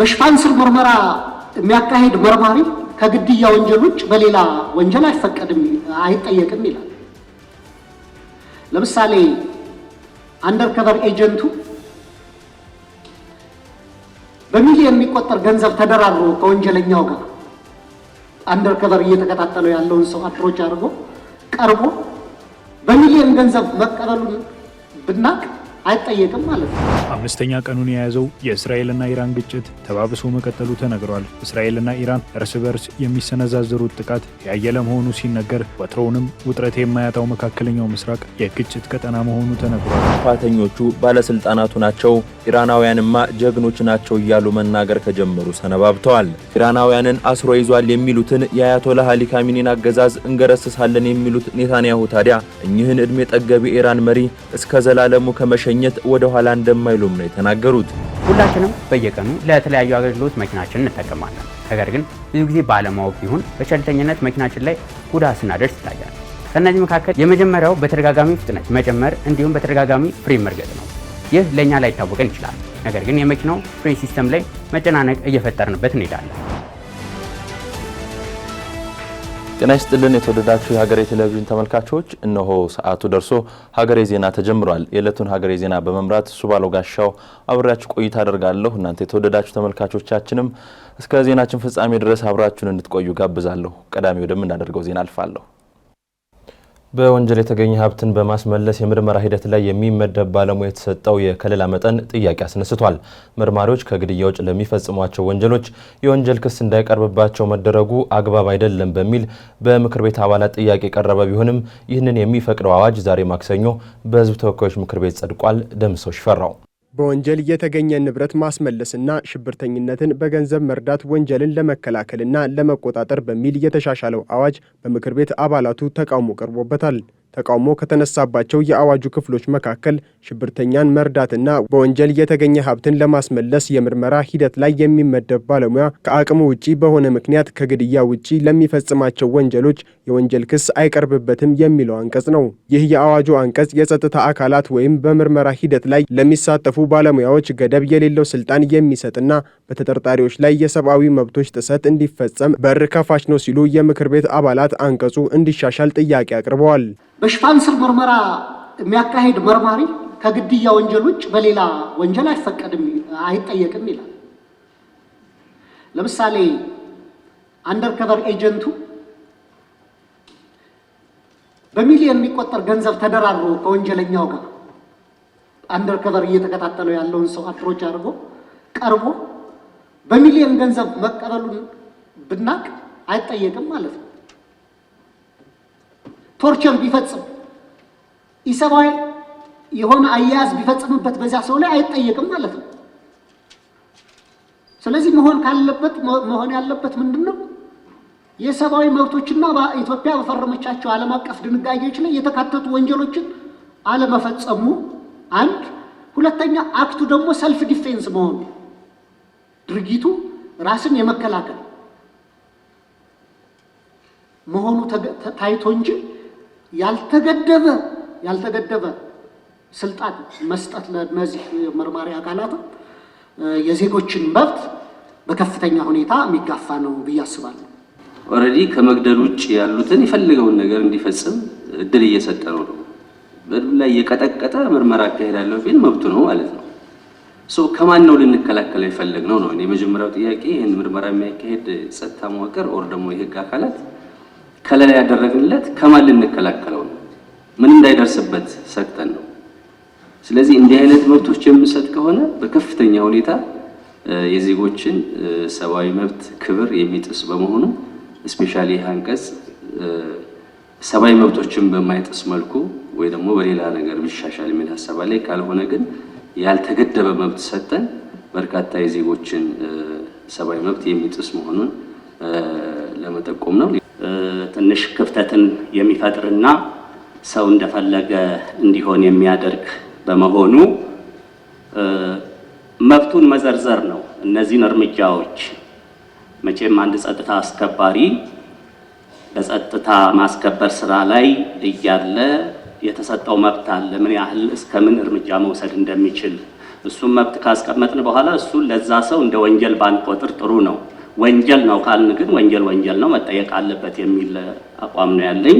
በሽፋን ስር ምርመራ የሚያካሂድ መርማሪ ከግድያ ወንጀል ውጭ በሌላ ወንጀል አይፈቀድም አይጠየቅም ይላል። ለምሳሌ አንደርከቨር ኤጀንቱ በሚሊዮን የሚቆጠር ገንዘብ ተደራድሮ ከወንጀለኛው ጋር አንደርከቨር እየተከታተለው ያለውን ሰው አፕሮች አድርጎ ቀርቦ በሚሊዮን ገንዘብ መቀበሉን ብናቅ አይጠየቅም ማለት ነው። አምስተኛ ቀኑን የያዘው የእስራኤልና ኢራን ግጭት ተባብሶ መቀጠሉ ተነግሯል። እስራኤልና ኢራን እርስ በርስ የሚሰነዛዘሩት ጥቃት ያየለ መሆኑ ሲነገር፣ ወትሮውንም ውጥረት የማያጣው መካከለኛው ምስራቅ የግጭት ቀጠና መሆኑ ተነግሯል። ጥፋተኞቹ ባለስልጣናቱ ናቸው፣ ኢራናውያንማ ጀግኖች ናቸው እያሉ መናገር ከጀመሩ ሰነባብተዋል። ኢራናውያንን አስሮ ይዟል የሚሉትን የአያቶላህ አሊ ካሚኒን አገዛዝ እንገረስሳለን የሚሉት ኔታንያሁ ታዲያ እኚህን እድሜ ጠገብ ኢራን መሪ እስከ ዘላለሙ ከመሸኘት ወደ ኋላ እንደማይሉም ነው የተናገሩት። ሁላችንም በየቀኑ ለተለያዩ አገልግሎት መኪናችንን እንጠቀማለን። ነገር ግን ብዙ ጊዜ ባለማወቅ ይሁን በቸልተኝነት መኪናችን ላይ ጉዳት ስናደርስ ይታያል። ከነዚህ መካከል የመጀመሪያው በተደጋጋሚ ፍጥነት መጨመር እንዲሁም በተደጋጋሚ ፍሬን መርገጥ ነው። ይህ ለኛ ላይ ታወቀን ይችላል። ነገር ግን የመኪናው ፍሬን ሲስተም ላይ መጨናነቅ እየፈጠርንበት እንሄዳለን። ጤና ይስጥልን የተወደዳችሁ የሀገሬ ቴሌቪዥን ተመልካቾች፣ እነሆ ሰዓቱ ደርሶ ሀገሬ ዜና ተጀምሯል። የዕለቱን ሀገሬ ዜና በመምራት ሱባሎ ጋሻው አብራችሁ ቆይታ አደርጋለሁ። እናንተ የተወደዳችሁ ተመልካቾቻችንም እስከ ዜናችን ፍጻሜ ድረስ አብራችሁን እንድትቆዩ ጋብዛለሁ። ቀዳሚ ወደምናደርገው ዜና አልፋለሁ። በወንጀል የተገኘ ሀብትን በማስመለስ የምርመራ ሂደት ላይ የሚመደብ ባለሙያ የተሰጠው የከለላ መጠን ጥያቄ አስነስቷል። መርማሪዎች ከግድያ ውጭ ለሚፈጽሟቸው ወንጀሎች የወንጀል ክስ እንዳይቀርብባቸው መደረጉ አግባብ አይደለም በሚል በምክር ቤት አባላት ጥያቄ ቀረበ። ቢሆንም ይህንን የሚፈቅደው አዋጅ ዛሬ ማክሰኞ በሕዝብ ተወካዮች ምክር ቤት ጸድቋል። ደምሰው ሽፈራው በወንጀል የተገኘ ንብረት ማስመለስና ሽብርተኝነትን በገንዘብ መርዳት ወንጀልን ለመከላከልና ለመቆጣጠር በሚል የተሻሻለው አዋጅ በምክር ቤት አባላቱ ተቃውሞ ቀርቦበታል። ተቃውሞ ከተነሳባቸው የአዋጁ ክፍሎች መካከል ሽብርተኛን መርዳትና በወንጀል የተገኘ ሀብትን ለማስመለስ የምርመራ ሂደት ላይ የሚመደብ ባለሙያ ከአቅሙ ውጪ በሆነ ምክንያት ከግድያ ውጪ ለሚፈጽማቸው ወንጀሎች የወንጀል ክስ አይቀርብበትም የሚለው አንቀጽ ነው። ይህ የአዋጁ አንቀጽ የጸጥታ አካላት ወይም በምርመራ ሂደት ላይ ለሚሳተፉ ባለሙያዎች ገደብ የሌለው ስልጣን የሚሰጥና በተጠርጣሪዎች ላይ የሰብአዊ መብቶች ጥሰት እንዲፈጸም በር ከፋች ነው ሲሉ የምክር ቤት አባላት አንቀጹ እንዲሻሻል ጥያቄ አቅርበዋል። በሽፋን ስር ምርመራ የሚያካሂድ መርማሪ ከግድያ ወንጀል ውጭ በሌላ ወንጀል አይፈቀድም አይጠየቅም ይላል። ለምሳሌ አንደርከቨር ኤጀንቱ በሚሊዮን የሚቆጠር ገንዘብ ተደራድሮ ከወንጀለኛው ጋር አንደርከቨር እየተከታተለው ያለውን ሰው አፕሮች አድርጎ ቀርቦ በሚሊዮን ገንዘብ መቀበሉን ብናቅ አይጠየቅም ማለት ነው። ቶርቸር ቢፈጽም ኢሰባዊ የሆነ አያያዝ ቢፈጽምበት በዚያ ሰው ላይ አይጠየቅም ማለት ነው። ስለዚህ መሆን ያለበት ምንድነው? የሰብአዊ መብቶችና በኢትዮጵያ በፈረመቻቸው ዓለም አቀፍ ድንጋጌዎች ላይ የተካተቱ ወንጀሎችን አለመፈጸሙ አንድ፣ ሁለተኛ አክቱ ደግሞ ሰልፍ ዲፌንስ መሆኑ ድርጊቱ ራስን የመከላከል መሆኑ ታይቶ እንጂ ያልተገደበ ስልጣን መስጠት ለነዚህ መርማሪ አካላት የዜጎችን መብት በከፍተኛ ሁኔታ የሚጋፋ ነው ብዬ አስባለሁ። ኦሬዲ ከመግደል ውጭ ያሉትን የፈልገውን ነገር እንዲፈጽም እድል እየሰጠ ነው። በዱላ እየቀጠቀጠ ምርመራ አካሄዳለሁ ቢል መብቱ ነው ማለት ነው። ከማን ነው ልንከላከለው የፈለግነው ነው? እኔ የመጀመሪያው ጥያቄ ይህን ምርመራ የሚያካሄድ ጸጥታ መዋቅር ኦር ደግሞ የህግ አካላት ከለላ ያደረግንለት ከማን ልንከላከለው ነው? ምን እንዳይደርስበት ሰጥተን ነው። ስለዚህ እንዲህ አይነት መብቶች የምንሰጥ ከሆነ በከፍተኛ ሁኔታ የዜጎችን ሰብአዊ መብት ክብር የሚጥስ በመሆኑ ስፔሻሊ አንቀጽ ሰብአዊ መብቶችን በማይጥስ መልኩ ወይ ደግሞ በሌላ ነገር ቢሻሻል የሚል ሐሳብ ላይ ካልሆነ ግን ያልተገደበ መብት ሰጠን በርካታ የዜጎችን ሰብአዊ መብት የሚጥስ መሆኑን ለመጠቆም ነው። ትንሽ ክፍተትን የሚፈጥርና ሰው እንደፈለገ እንዲሆን የሚያደርግ በመሆኑ መብቱን መዘርዘር ነው። እነዚህን እርምጃዎች መቼም አንድ ጸጥታ አስከባሪ በጸጥታ ማስከበር ስራ ላይ እያለ የተሰጠው መብት አለ። ምን ያህል እስከምን እርምጃ መውሰድ እንደሚችል እሱን መብት ካስቀመጥን በኋላ እሱን ለዛ ሰው እንደ ወንጀል ባንቆጥር ጥሩ ነው። ወንጀል ነው ካልን ግን ወንጀል ነው መጠየቅ አለበት የሚል አቋም ነው ያለኝ።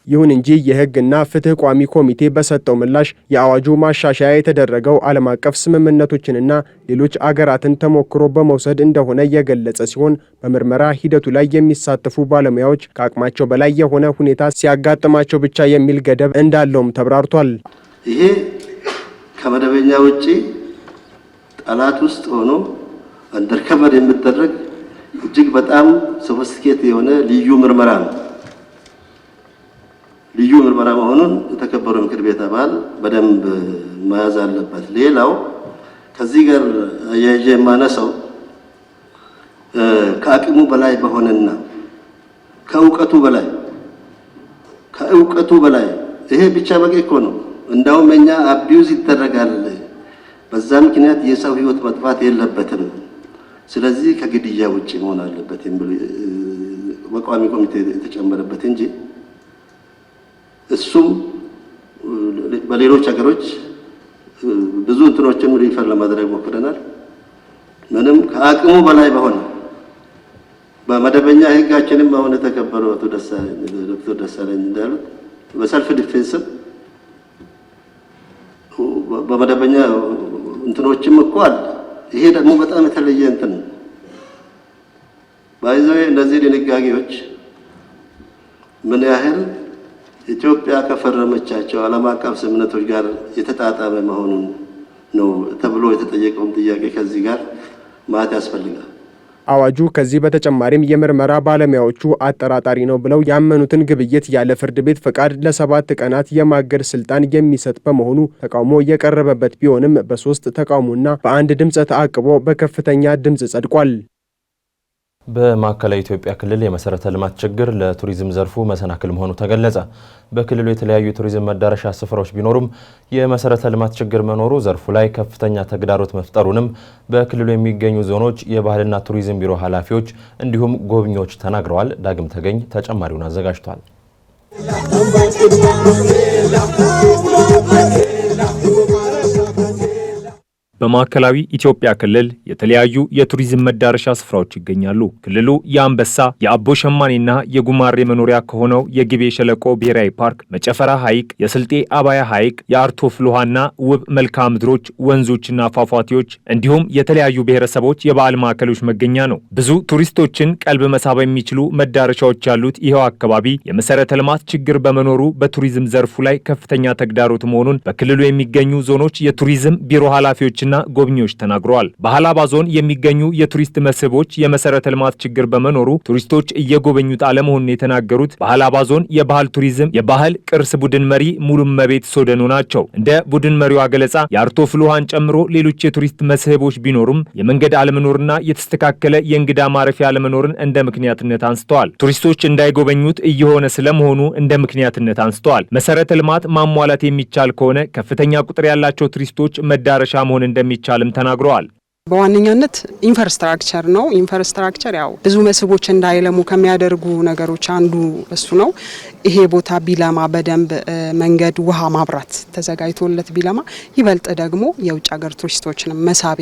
ይሁን እንጂ የሕግና ፍትህ ቋሚ ኮሚቴ በሰጠው ምላሽ የአዋጁ ማሻሻያ የተደረገው ዓለም አቀፍ ስምምነቶችንና ሌሎች አገራትን ተሞክሮ በመውሰድ እንደሆነ የገለጸ ሲሆን በምርመራ ሂደቱ ላይ የሚሳተፉ ባለሙያዎች ከአቅማቸው በላይ የሆነ ሁኔታ ሲያጋጥማቸው ብቻ የሚል ገደብ እንዳለውም ተብራርቷል። ይሄ ከመደበኛ ውጪ ጠላት ውስጥ ሆኖ አንደርከቨር የሚደረግ እጅግ በጣም ሶፊስቲኬት የሆነ ልዩ ምርመራ ነው። ልዩ ምርመራ መሆኑን የተከበረው ምክር ቤት አባል በደንብ መያዝ አለበት። ሌላው ከዚህ ጋር አያይዤ የማነሳው ከአቅሙ በላይ በሆነና ከእውቀቱ በላይ ይሄ ብቻ በቂ እኮ ነው። እንዳውም እኛ አቢዩዝ ይደረጋል፣ በዛ ምክንያት የሰው ህይወት መጥፋት የለበትም፣ ስለዚህ ከግድያ ውጪ መሆን አለበት የሚል በቋሚ ኮሚቴ የተጨመረበት እንጂ እሱም በሌሎች ሀገሮች ብዙ እንትኖችን ሪፈር ለማድረግ ሞክረናል። ምንም ከአቅሙ በላይ በሆነ በመደበኛ ህጋችንም አሁን የተከበረው ዶክተር ደሳለኝ እንዳሉት በሰልፍ ዲፌንስ በመደበኛ እንትኖችም እኮ አለ። ይሄ ደግሞ በጣም የተለየ እንትን ነው። ባይዘው እነዚህ ድንጋጌዎች ምን ያህል ኢትዮጵያ ከፈረመቻቸው ዓለም አቀፍ ስምምነቶች ጋር የተጣጣመ መሆኑን ነው ተብሎ የተጠየቀውን ጥያቄ ከዚህ ጋር ማት ያስፈልጋል። አዋጁ ከዚህ በተጨማሪም የምርመራ ባለሙያዎቹ አጠራጣሪ ነው ብለው ያመኑትን ግብይት ያለ ፍርድ ቤት ፈቃድ ለ7 ቀናት የማገድ ስልጣን የሚሰጥ በመሆኑ ተቃውሞ የቀረበበት ቢሆንም በ3 ተቃውሞና በ1 ድምፅ ተአቅቦ በከፍተኛ ድምፅ ጸድቋል። በማዕከላዊ ኢትዮጵያ ክልል የመሰረተ ልማት ችግር ለቱሪዝም ዘርፉ መሰናክል መሆኑ ተገለጸ። በክልሉ የተለያዩ የቱሪዝም መዳረሻ ስፍራዎች ቢኖሩም የመሰረተ ልማት ችግር መኖሩ ዘርፉ ላይ ከፍተኛ ተግዳሮት መፍጠሩንም በክልሉ የሚገኙ ዞኖች የባህልና ቱሪዝም ቢሮ ኃላፊዎች እንዲሁም ጎብኚዎች ተናግረዋል። ዳግም ተገኝ ተጨማሪውን አዘጋጅቷል። በማዕከላዊ ኢትዮጵያ ክልል የተለያዩ የቱሪዝም መዳረሻ ስፍራዎች ይገኛሉ። ክልሉ የአንበሳ የአቦ ሸማኔና የጉማሬ መኖሪያ ከሆነው የግቤ ሸለቆ ብሔራዊ ፓርክ፣ መጨፈራ ሐይቅ፣ የስልጤ አባያ ሐይቅ፣ የአርቶ ፍልውሃና ውብ መልክዓ ምድሮች፣ ወንዞችና ፏፏቴዎች እንዲሁም የተለያዩ ብሔረሰቦች የበዓል ማዕከሎች መገኛ ነው። ብዙ ቱሪስቶችን ቀልብ መሳብ የሚችሉ መዳረሻዎች ያሉት ይኸው አካባቢ የመሰረተ ልማት ችግር በመኖሩ በቱሪዝም ዘርፉ ላይ ከፍተኛ ተግዳሮት መሆኑን በክልሉ የሚገኙ ዞኖች የቱሪዝም ቢሮ ኃላፊዎች ጎብኚዎች ተናግረዋል። በሃላባ ዞን የሚገኙ የቱሪስት መስህቦች የመሰረተ ልማት ችግር በመኖሩ ቱሪስቶች እየጎበኙት አለመሆኑን የተናገሩት በሃላባ ዞን የባህል ቱሪዝም የባህል ቅርስ ቡድን መሪ ሙሉመቤት ሶደኑ ናቸው። እንደ ቡድን መሪዋ ገለጻ የአርቶ ፍልውሃን ጨምሮ ሌሎች የቱሪስት መስህቦች ቢኖሩም የመንገድ አለመኖርና የተስተካከለ የእንግዳ ማረፊያ አለመኖርን እንደ ምክንያትነት አንስተዋል። ቱሪስቶች እንዳይጎበኙት እየሆነ ስለመሆኑ እንደ ምክንያትነት አንስተዋል። መሰረተ ልማት ማሟላት የሚቻል ከሆነ ከፍተኛ ቁጥር ያላቸው ቱሪስቶች መዳረሻ መሆን እንደሚቻልም ተናግረዋል። በዋነኛነት ኢንፍራስትራክቸር ነው። ኢንፍራስትራክቸር ያው ብዙ መስህቦች እንዳይለሙ ከሚያደርጉ ነገሮች አንዱ እሱ ነው። ይሄ ቦታ ቢለማ በደንብ መንገድ፣ ውሃ፣ ማብራት ተዘጋጅቶለት ቢለማ ይበልጥ ደግሞ የውጭ ሀገር ቱሪስቶችን መሳብ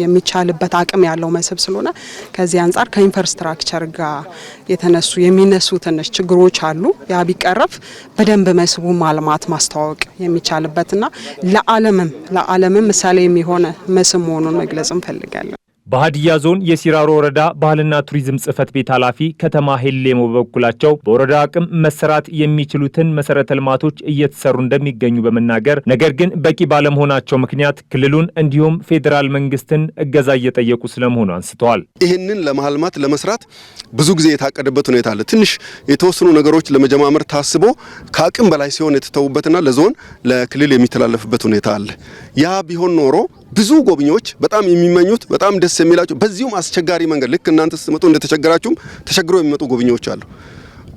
የሚቻልበት አቅም ያለው መስህብ ስለሆነ ከዚህ አንጻር ከኢንፍራስትራክቸር ጋር የሚነሱ ትንሽ ችግሮች አሉ። ያ ቢቀረፍ በደንብ መስህቡ ማልማት ማስተዋወቅ የሚቻልበትና ለዓለምም ምሳሌ የሚሆን መስህብ መሆኑን መግለጽ እንፈልጋለን። በሀዲያ ዞን የሲራሮ ወረዳ ባህልና ቱሪዝም ጽሕፈት ቤት ኃላፊ ከተማ ሄሌሞ በበኩላቸው በወረዳ አቅም መሰራት የሚችሉትን መሰረተ ልማቶች እየተሰሩ እንደሚገኙ በመናገር ነገር ግን በቂ ባለመሆናቸው ምክንያት ክልሉን እንዲሁም ፌዴራል መንግስትን እገዛ እየጠየቁ ስለመሆኑ አንስተዋል። ይህንን ለማልማት ለመስራት ብዙ ጊዜ የታቀደበት ሁኔታ አለ። ትንሽ የተወሰኑ ነገሮች ለመጀማመር ታስቦ ከአቅም በላይ ሲሆን የተተውበትና ለዞን ለክልል የሚተላለፍበት ሁኔታ አለ። ያ ቢሆን ኖሮ ብዙ ጎብኚዎች በጣም የሚመኙት በጣም ደስ የሚላቸው በዚሁም አስቸጋሪ መንገድ ልክ እናንተ ስትመጡ እንደተቸገራችሁም ተቸግረው የሚመጡ ጎብኚዎች አሉ።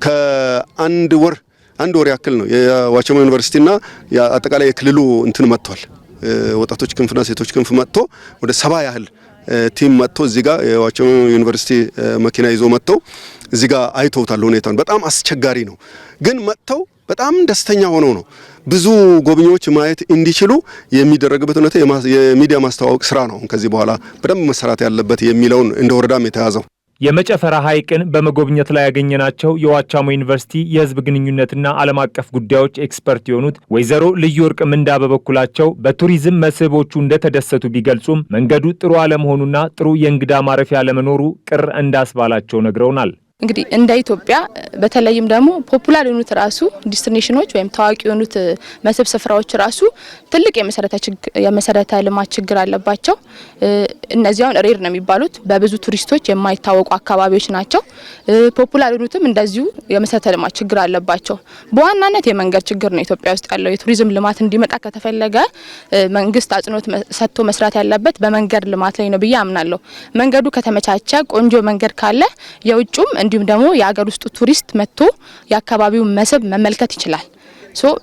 ከአንድ ወር ያክል ነው የዋቸሞ ዩኒቨርሲቲና አጠቃላይ የክልሉ እንትን መጥቷል። ወጣቶች ክንፍና ሴቶች ክንፍ መጥቶ ወደ 70 ያህል ቲም መጥቶ እዚህ ጋር የዋቸሞ ዩኒቨርሲቲ መኪና ይዞ መጥተው እዚህ ጋር አይተውታል። ሁኔታውን በጣም አስቸጋሪ ነው። ግን መጥተው በጣም ደስተኛ ሆኖ ነው ብዙ ጎብኚዎች ማየት እንዲችሉ የሚደረግበት ሁኔታ የሚዲያ ማስተዋወቅ ስራ ነው ከዚህ በኋላ በደንብ መሰራት ያለበት የሚለውን እንደ ወረዳም የተያዘው። የመጨፈራ ሐይቅን በመጎብኘት ላይ ያገኘናቸው የዋቻሞ ዩኒቨርሲቲ የህዝብ ግንኙነትና ዓለም አቀፍ ጉዳዮች ኤክስፐርት የሆኑት ወይዘሮ ልዩ ወርቅ ምንዳ በበኩላቸው በቱሪዝም መስህቦቹ እንደተደሰቱ ቢገልጹም መንገዱ ጥሩ አለመሆኑና ጥሩ የእንግዳ ማረፊያ ለመኖሩ ቅር እንዳስባላቸው ነግረውናል። እንግዲህ እንደ ኢትዮጵያ በተለይም ደግሞ ፖፑላር የሆኑት ራሱ ዲስቲኔሽኖች ወይም ታዋቂ የሆኑት መስህብ ስፍራዎች ራሱ ትልቅ የመሰረተ ልማት ችግር አለባቸው። እነዚያውን ሬር ነው የሚባሉት በብዙ ቱሪስቶች የማይታወቁ አካባቢዎች ናቸው። ፖፑላር የሆኑትም እንደዚሁ የመሰረተ ልማት ችግር አለባቸው። በዋናነት የመንገድ ችግር ነው ኢትዮጵያ ውስጥ ያለው። የቱሪዝም ልማት እንዲመጣ ከተፈለገ መንግስት አጽንኦት ሰጥቶ መስራት ያለበት በመንገድ ልማት ላይ ነው ብዬ አምናለሁ። መንገዱ ከተመቻቸ ቆንጆ መንገድ ካለ የውጭም እንዲሁም ደግሞ የሀገር ውስጥ ቱሪስት መጥቶ የአካባቢው መስህብ መመልከት ይችላል።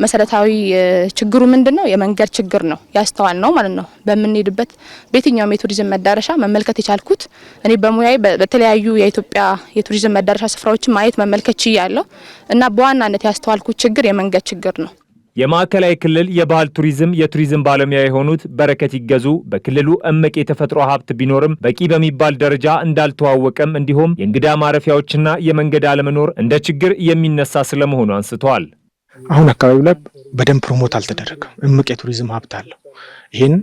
መሰረታዊ ችግሩ ምንድነው? የመንገድ ችግር ነው ያስተዋል ነው ማለት ነው። በምንሄድበት በየትኛውም የቱሪዝም መዳረሻ መመልከት የቻልኩት እኔ በሙያዬ በተለያዩ የኢትዮጵያ የቱሪዝም መዳረሻ ስፍራዎችን ማየት መመልከት ችያለሁ እና በዋናነት ያስተዋልኩት ችግር የመንገድ ችግር ነው። የማዕከላዊ ክልል የባህል ቱሪዝም የቱሪዝም ባለሙያ የሆኑት በረከት ይገዙ በክልሉ እምቅ የተፈጥሮ ሀብት ቢኖርም በቂ በሚባል ደረጃ እንዳልተዋወቀም እንዲሁም የእንግዳ ማረፊያዎችና የመንገድ አለመኖር እንደ ችግር የሚነሳ ስለመሆኑ አንስተዋል። አሁን አካባቢው ላይ በደንብ ፕሮሞት አልተደረገም። እምቅ የቱሪዝም ሀብት አለው። ይህን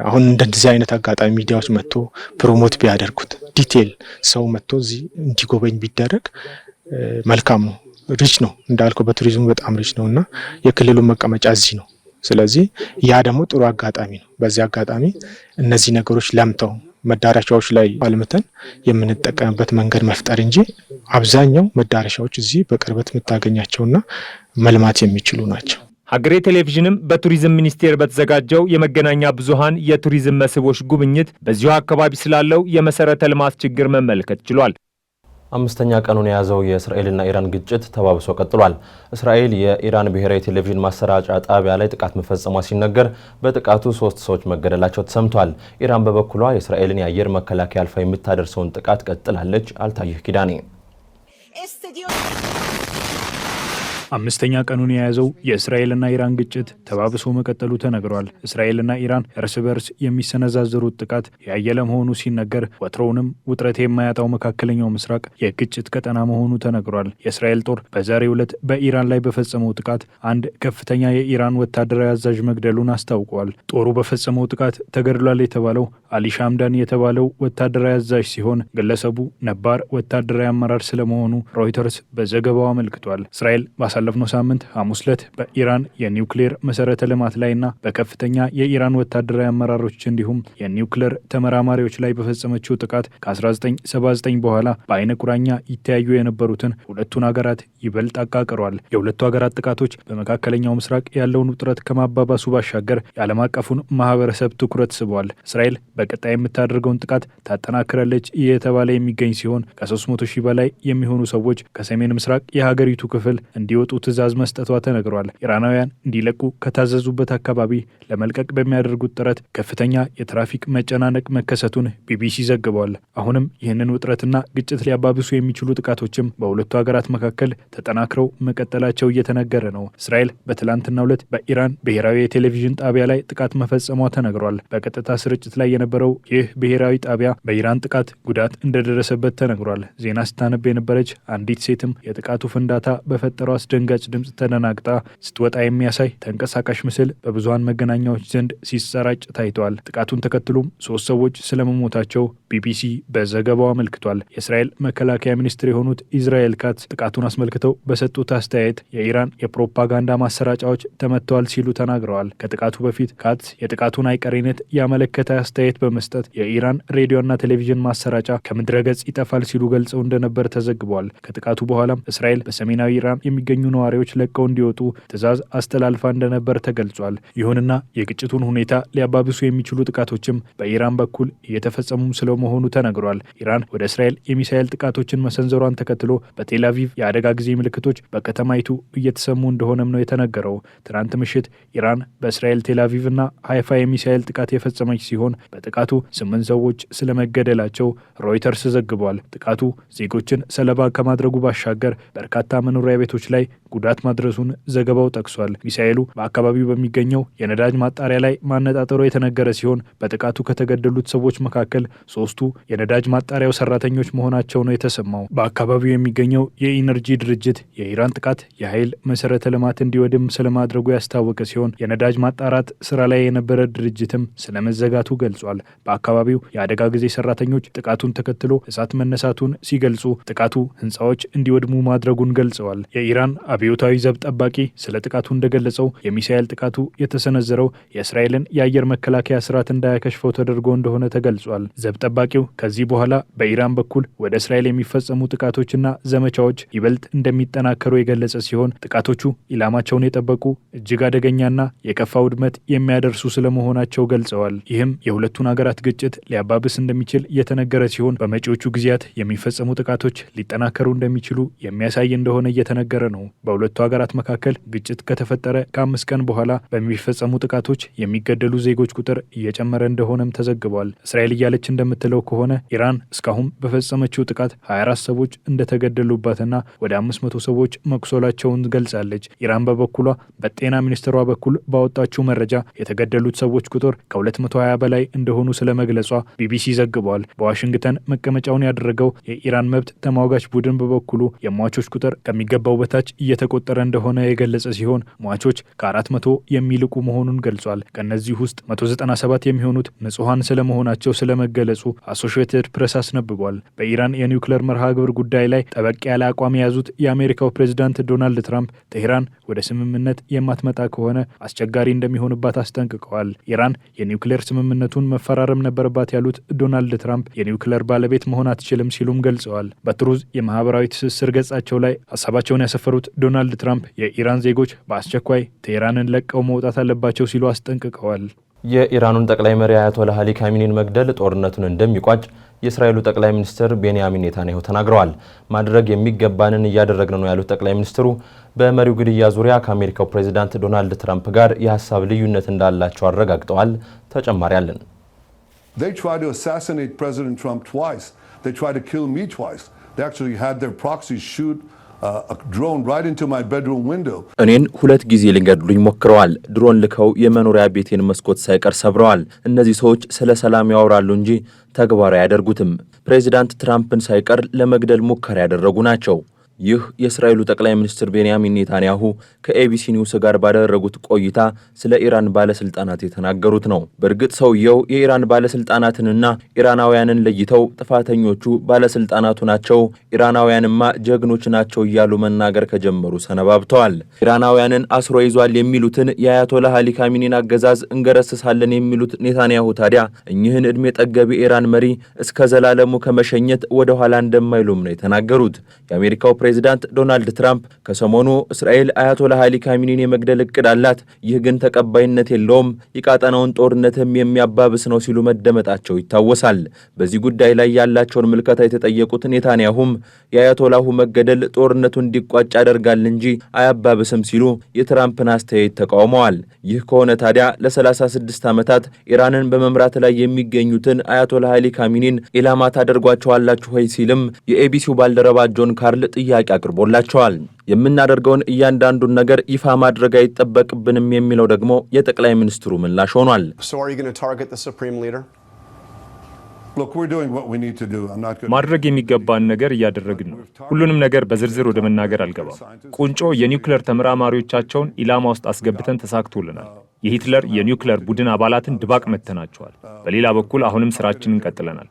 አሁን እንደዚህ አይነት አጋጣሚ ሚዲያዎች መጥቶ ፕሮሞት ቢያደርጉት ዲቴል ሰው መጥቶ እዚህ እንዲጎበኝ ቢደረግ መልካም ነው። ሪች ነው እንዳልከው በቱሪዝሙ በጣም ሪች ነውና የክልሉ መቀመጫ እዚህ ነው። ስለዚህ ያ ደግሞ ጥሩ አጋጣሚ ነው። በዚህ አጋጣሚ እነዚህ ነገሮች ለምተው መዳረሻዎች ላይ አልምተን የምንጠቀምበት መንገድ መፍጠር እንጂ አብዛኛው መዳረሻዎች እዚህ በቅርበት የምታገኛቸውና መልማት የሚችሉ ናቸው። ሀገሬ ቴሌቪዥንም በቱሪዝም ሚኒስቴር በተዘጋጀው የመገናኛ ብዙሃን የቱሪዝም መስህቦች ጉብኝት በዚሁ አካባቢ ስላለው የመሰረተ ልማት ችግር መመልከት ችሏል። አምስተኛ ቀኑን የያዘው የእስራኤልና ኢራን ግጭት ተባብሶ ቀጥሏል። እስራኤል የኢራን ብሔራዊ ቴሌቪዥን ማሰራጫ ጣቢያ ላይ ጥቃት መፈጸሟ ሲነገር በጥቃቱ 3 ሰዎች መገደላቸው ተሰምቷል። ኢራን በበኩሏ የእስራኤልን የአየር መከላከያ አልፋ የምታደርሰውን ጥቃት ቀጥላለች። አልታየህ ኪዳኔ አምስተኛ ቀኑን የያዘው የእስራኤልና ኢራን ግጭት ተባብሶ መቀጠሉ ተነግሯል። እስራኤልና ኢራን እርስ በርስ የሚሰነዛዘሩት ጥቃት ያየለ መሆኑ ሲነገር ወትሮውንም ውጥረት የማያጣው መካከለኛው ምስራቅ የግጭት ቀጠና መሆኑ ተነግሯል። የእስራኤል ጦር በዛሬው ዕለት በኢራን ላይ በፈጸመው ጥቃት አንድ ከፍተኛ የኢራን ወታደራዊ አዛዥ መግደሉን አስታውቋል። ጦሩ በፈጸመው ጥቃት ተገድሏል የተባለው አሊ ሻምዳን የተባለው ወታደራዊ አዛዥ ሲሆን ግለሰቡ ነባር ወታደራዊ አመራር ስለመሆኑ ሮይተርስ በዘገባው አመልክቷል። እስራኤል ባሳለፍነው ሳምንት ሐሙስ ዕለት በኢራን የኒውክሌር መሰረተ ልማት ላይና በከፍተኛ የኢራን ወታደራዊ አመራሮች እንዲሁም የኒውክሌር ተመራማሪዎች ላይ በፈጸመችው ጥቃት ከ1979 በኋላ በአይነ ቁራኛ ይተያዩ የነበሩትን ሁለቱን ሀገራት ይበልጥ አቃቅሯል። የሁለቱ ሀገራት ጥቃቶች በመካከለኛው ምስራቅ ያለውን ውጥረት ከማባባሱ ባሻገር የዓለም አቀፉን ማህበረሰብ ትኩረት ስበዋል። እስራኤል በቀጣይ የምታደርገውን ጥቃት ታጠናክራለች እየተባለ የሚገኝ ሲሆን ከ300 ሺህ በላይ የሚሆኑ ሰዎች ከሰሜን ምስራቅ የሀገሪቱ ክፍል እንዲወጡ ትዕዛዝ መስጠቷ ተነግሯል። ኢራናውያን እንዲለቁ ከታዘዙበት አካባቢ ለመልቀቅ በሚያደርጉት ጥረት ከፍተኛ የትራፊክ መጨናነቅ መከሰቱን ቢቢሲ ዘግቧል። አሁንም ይህንን ውጥረትና ግጭት ሊያባብሱ የሚችሉ ጥቃቶችም በሁለቱ ሀገራት መካከል ተጠናክረው መቀጠላቸው እየተነገረ ነው። እስራኤል በትላንትናው ዕለት በኢራን ብሔራዊ የቴሌቪዥን ጣቢያ ላይ ጥቃት መፈጸሟ ተነግሯል። በቀጥታ ስርጭት ላይ የነበረው ይህ ብሔራዊ ጣቢያ በኢራን ጥቃት ጉዳት እንደደረሰበት ተነግሯል። ዜና ስታነብ የነበረች አንዲት ሴትም የጥቃቱ ፍንዳታ በፈጠረው አስደንጋጭ ድምፅ ተደናግጣ ስትወጣ የሚያሳይ ተንቀሳቃሽ ምስል በብዙሃን መገናኛዎች ዘንድ ሲሰራጭ ታይተዋል። ጥቃቱን ተከትሎም 3 ሰዎች ስለመሞታቸው ቢቢሲ በዘገባው አመልክቷል። የእስራኤል መከላከያ ሚኒስትር የሆኑት ኢዝራኤል ካትዝ ጥቃቱን አስመልክተው በሰጡት አስተያየት የኢራን የፕሮፓጋንዳ ማሰራጫዎች ተመተዋል ሲሉ ተናግረዋል። ከጥቃቱ በፊት ካትዝ የጥቃቱን አይቀሬነት ያመለከተ አስተያየት በመስጠት የኢራን ሬዲዮና ቴሌቪዥን ማሰራጫ ከምድረ ገጽ ይጠፋል ሲሉ ገልጸው እንደነበር ተዘግቧል። ከጥቃቱ በኋላም እስራኤል በሰሜናዊ ኢራን የሚገኙ ነዋሪዎች ለቀው እንዲወጡ ትዕዛዝ አስተላልፋ እንደነበር ተገልጿል። ይሁንና የግጭቱን ሁኔታ ሊያባብሱ የሚችሉ ጥቃቶችም በኢራን በኩል እየተፈጸሙ ስለመሆኑ ተነግሯል። ኢራን ወደ እስራኤል የሚሳኤል ጥቃቶችን መሰንዘሯን ተከትሎ በቴል አቪቭ የአደጋ ጊዜ ምልክቶች በከተማይቱ እየተሰሙ እንደሆነም ነው የተነገረው። ትናንት ምሽት ኢራን በእስራኤል ቴል አቪቭና ሃይፋ የሚሳኤል ጥቃት የፈጸመች ሲሆን በጥቃቱ 8 ሰዎች ስለመገደላቸው ሮይተርስ ዘግቧል። ጥቃቱ ዜጎችን ሰለባ ከማድረጉ ባሻገር በርካታ መኖሪያ ቤቶች ላይ ጉዳት ማድረሱን ዘገባው ጠቅሷል። ሚሳኤሉ በአካባቢው በሚገኘው የነዳጅ ማጣሪያ ላይ ማነጣጠሩ የተነገረ ሲሆን በጥቃቱ ከተገደሉት ሰዎች መካከል 3ቱ የነዳጅ ማጣሪያው ሰራተኞች መሆናቸው ነው የተሰማው። በአካባቢው የሚገኘው የኢነርጂ ድርጅት የኢራን ጥቃት የኃይል መሰረተ ልማት እንዲወድም ስለማድረጉ ያስታወቀ ሲሆን የነዳጅ ማጣራት ስራ ላይ የነበረ ድርጅትም ስለመዘጋቱ ገልጿል። በአካባቢው የአደጋ ጊዜ ሰራተኞች ጥቃቱን ተከትሎ እሳት መነሳቱን ሲገልጹ ጥቃቱ ህንፃዎች እንዲወድሙ ማድረጉን ገልጸዋል። የኢራን አብዮታዊ ዘብ ጠባቂ ስለ ጥቃቱ እንደገለጸው የሚሳኤል ጥቃቱ የተሰነዘረው የእስራኤልን የአየር መከላከያ ስርዓት እንዳያከሽፈው ተደርጎ እንደሆነ ተገልጿል። ዘብ ጠባቂው ከዚህ በኋላ በኢራን በኩል ወደ እስራኤል የሚፈጸሙ ጥቃቶችና ዘመቻዎች ይበልጥ እንደሚጠናከሩ የገለጸ ሲሆን ጥቃቶቹ ኢላማቸውን የጠበቁ እጅግ አደገኛና የከፋ ውድመት የሚያደርሱ ስለመሆናቸው ገልጸዋል። ይህም የሁለቱን ሀገራት ግጭት ሊያባብስ እንደሚችል የተነገረ ሲሆን በመጪዎቹ ጊዜያት የሚፈጸሙ ጥቃቶች ሊጠናከሩ እንደሚችሉ የሚያሳይ እንደሆነ እየተነገረ ነው። በሁለቱ ሀገራት መካከል ግጭት ከተፈጠረ ከ5 ቀን በኋላ በሚፈጸሙ ጥቃቶች የሚገደሉ ዜጎች ቁጥር እየጨመረ እንደሆነም ተዘግቧል። እስራኤል እያለች እንደምትለው ከሆነ ኢራን እስካሁን በፈጸመችው ጥቃት 24 ሰዎች እንደተገደሉባትና ወደ 500 ሰዎች መቁሰላቸውን ገልጻለች። ኢራን በበኩሏ በጤና ሚኒስትሯ በኩል ባወጣችው መረጃ የተገደሉት ሰዎች ቁጥር ከ220 በላይ እንደሆኑ ስለመግለጿ ቢቢሲ ዘግቧል። በዋሽንግተን መቀመጫውን ያደረገው የኢራን መብት ተሟጋች ቡድን በበኩሉ የሟቾች ቁጥር ከሚገባው በታች እየተቆጠረ እንደሆነ የገለጸ ሲሆን ሟቾች ከ400 የሚልቁ መሆኑን ገልጿል። ከነዚህ ውስጥ 197 የሚሆኑት ንጹሃን ስለመሆናቸው ስለመገለጹ አሶሺየትድ ፕሬስ አስነብቧል። በኢራን የኒውክሌር መርሃ ግብር ጉዳይ ላይ ጠበቅ ያለ አቋም የያዙት የአሜሪካው ፕሬዝዳንት ዶናልድ ትራምፕ ቴህራን ወደ ስምምነት የማትመጣ ከሆነ አስቸጋሪ እንደሚሆንባት አስጠንቅቀዋል። ኢራን የኒውክሌር ስምምነቱን መፈራረም ነበረባት ያሉት ዶናልድ ትራምፕ የኒውክሌር ባለቤት መሆን አትችልም ሲሉም ገልጸዋል። በትሩዝ የማህበራዊ ትስስር ገጻቸው ላይ ሀሳባቸውን ያሰፈሩት ዶናልድ ትራምፕ የኢራን ዜጎች በአስቸኳይ ቴህራንን ለቀው መውጣት አለባቸው ሲሉ አስጠንቅቀዋል። የኢራኑን ጠቅላይ መሪ አያቶላህ አሊ ካሚኒን መግደል ጦርነቱን እንደሚቋጭ የእስራኤሉ ጠቅላይ ሚኒስትር ቤንያሚን ኔታንያሁ ተናግረዋል። ማድረግ የሚገባንን እያደረግን ነው ያሉት ጠቅላይ ሚኒስትሩ በመሪው ግድያ ዙሪያ ከአሜሪካው ፕሬዚዳንት ዶናልድ ትራምፕ ጋር የሀሳብ ልዩነት እንዳላቸው አረጋግጠዋል። ተጨማሪ አለን። They tried to assassinate President Trump twice. They tried to kill me twice. They actually had their proxies shoot a drone right into my bedroom window. እኔን 2 ጊዜ ሊገድሉኝ ሞክረዋል። ድሮን ልከው የመኖሪያ ቤቴን መስኮት ሳይቀር ሰብረዋል። እነዚህ ሰዎች ስለ ሰላም ያወራሉ እንጂ ተግባራዊ አያደርጉትም። ፕሬዚዳንት ትራምፕን ሳይቀር ለመግደል ሙከራ ያደረጉ ናቸው። ይህ የእስራኤሉ ጠቅላይ ሚኒስትር ቤንያሚን ኔታንያሁ ከኤቢሲ ኒውስ ጋር ባደረጉት ቆይታ ስለ ኢራን ባለስልጣናት የተናገሩት ነው። በእርግጥ ሰውየው የኢራን ባለስልጣናትንና ኢራናውያንን ለይተው ጥፋተኞቹ ባለስልጣናቱ ናቸው፣ ኢራናውያንማ ጀግኖች ናቸው እያሉ መናገር ከጀመሩ ሰነባብተዋል። ኢራናውያንን አስሮ ይዟል የሚሉትን የአያቶላህ አሊ ካሚኒን አገዛዝ እንገረስሳለን የሚሉት ኔታንያሁ ታዲያ እኚህን ዕድሜ ጠገብ የኢራን መሪ እስከ ዘላለሙ ከመሸኘት ወደ ኋላ እንደማይሉም ነው የተናገሩት። የአሜሪካው ፕሬዚዳንት ዶናልድ ትራምፕ ከሰሞኑ እስራኤል አያቶላህ አሊ ካሚኒን የመግደል እቅድ አላት፣ ይህ ግን ተቀባይነት የለውም፣ የቀጠናውን ጦርነትም የሚያባብስ ነው ሲሉ መደመጣቸው ይታወሳል። በዚህ ጉዳይ ላይ ያላቸውን ምልከታ የተጠየቁት ኔታንያሁም የአያቶላሁ መገደል ጦርነቱ እንዲቋጭ ያደርጋል እንጂ አያባብስም ሲሉ የትራምፕን አስተያየት ተቃውመዋል። ይህ ከሆነ ታዲያ ለ36 ዓመታት ኢራንን በመምራት ላይ የሚገኙትን አያቶላህ አሊ ካሚኒን ኢላማ ታደርጓቸዋላችሁ ወይ ሲልም የኤቢሲው ባልደረባ ጆን ካርል ጥያቄ አቅርቦላቸዋል። የምናደርገውን እያንዳንዱን ነገር ይፋ ማድረግ አይጠበቅብንም የሚለው ደግሞ የጠቅላይ ሚኒስትሩ ምላሽ ሆኗል። ማድረግ የሚገባን ነገር እያደረግን ነው። ሁሉንም ነገር በዝርዝር ወደ መናገር አልገባም። ቁንጮ የኒውክሌር ተመራማሪዎቻቸውን ኢላማ ውስጥ አስገብተን ተሳክቶልናል። የሂትለር የኒውክሌር ቡድን አባላትን ድባቅ መተናቸዋል። በሌላ በኩል አሁንም ስራችንን ቀጥለናል።